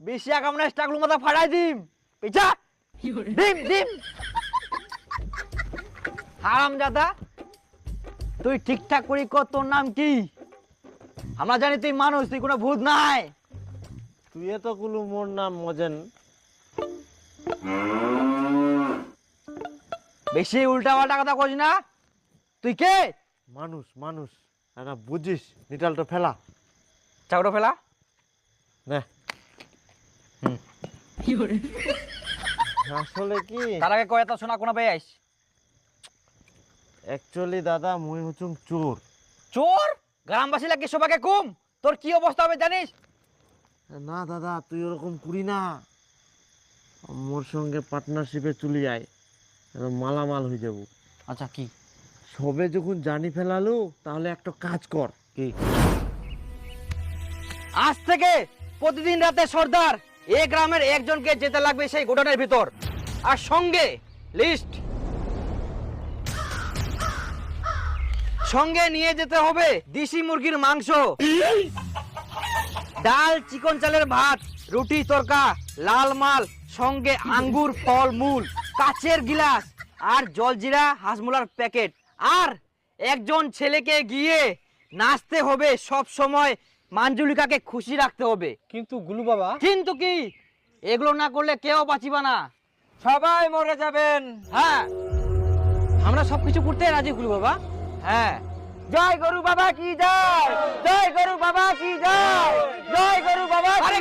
বেশি আগামনে স্টাকলু মাথা ফাড়াই দিম পিছা ডিম ডিম হারামজাদা তুই ঠিকঠাক করি কর তোর নাম কি আমরা জানি তুই মানুষ তুই কোনো ভূত নাই তুই তো কুলু মোর নাম মজেন বেশি উল্টা পাল্টা কথা কইস না তুই কে মানুষ মানুষ না বুঝিস নিটালটা ফেলা চাকরো ফেলা না আসলে কি তার আগে কয় তা শোনা কোনা পেয়ে আইস অ্যাকচুয়ালি দাদা মুই হচ্ছুম চোর চোর গ্রামবাসী লাগে সবাইকে কুম তোর কি অবস্থা হবে জানিস না দাদা তুই ওরকম করি না মোর সঙ্গে পার্টনারশিপে চলে আয় মালামাল হয়ে যাব আচ্ছা কি সবে যখন জানি ফেলালো তাহলে একটা কাজ কর কি আজ থেকে প্রতিদিন রাতে সর্দার এই গ্রামের একজনকে যেতে লাগবে সেই গোডাউনের ভিতর আর সঙ্গে লিস্ট সঙ্গে নিয়ে যেতে হবে দেশি মুরগির মাংস ডাল চিকন চালের ভাত রুটি তরকা লাল মাল সঙ্গে আঙ্গুর ফল মূল কাচের গিলাস আর জলজিরা হাসমুলার প্যাকেট আর একজন ছেলেকে গিয়ে নাচতে হবে সব সময় মাঞ্জুলিকাকে খুশি রাখতে হবে কিন্তু গুলু বাবা কিন্তু কি এগুলো না করলে কেউ বাঁচিবা না সবাই মরে যাবেন হ্যাঁ আমরা সবকিছু করতে রাজি গুলু বাবা হ্যাঁ জয় গরু বাবা কি জয় জয় গরু বাবা কি জয় জয় গরু বাবা আরে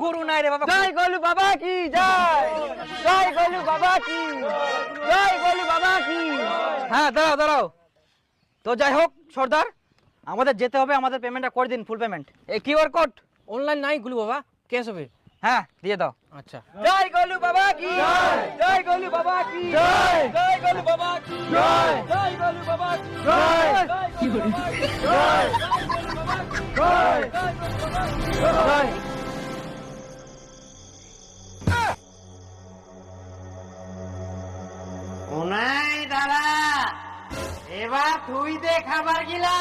গরু নাই রে বাবা জয় গরু বাবা কি জয় জয় গরু বাবা কি জয় গরু বাবা কি হ্যাঁ দাঁড়াও দাঁড়াও তো যাই হোক সর্দার আমাদের যেতে হবে আমাদের পেমেন্টটা করে দিন ফুল পেমেন্ট এই কিউআর কোড অনলাইন নাই গুলু বাবা ক্যাশ হবে হ্যাঁ দিয়ে দাও আচ্ছা জয় গলু বাবা কি জয় জয় গলু বাবা কি জয় জয় গলু বাবা কি জয় জয় গলু বাবা কি জয় কি করে জয় জয় জয় ওনাই দাদা এবার তুই দে খাবার গিলা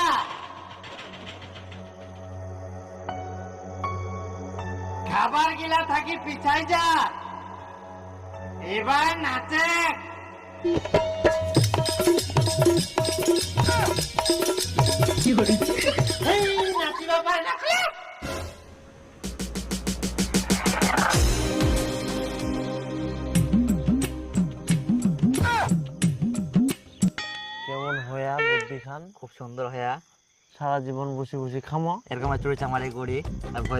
খাবার গিলা থাকি পিছাই যা এবার নাচে নাচি বাবা নাচি কেমন হয়া বুদ্ধি খান খুব সুন্দর হয়া সারা জীবন বসে বসে খামো এরকম চুরি চামারি করি তারপর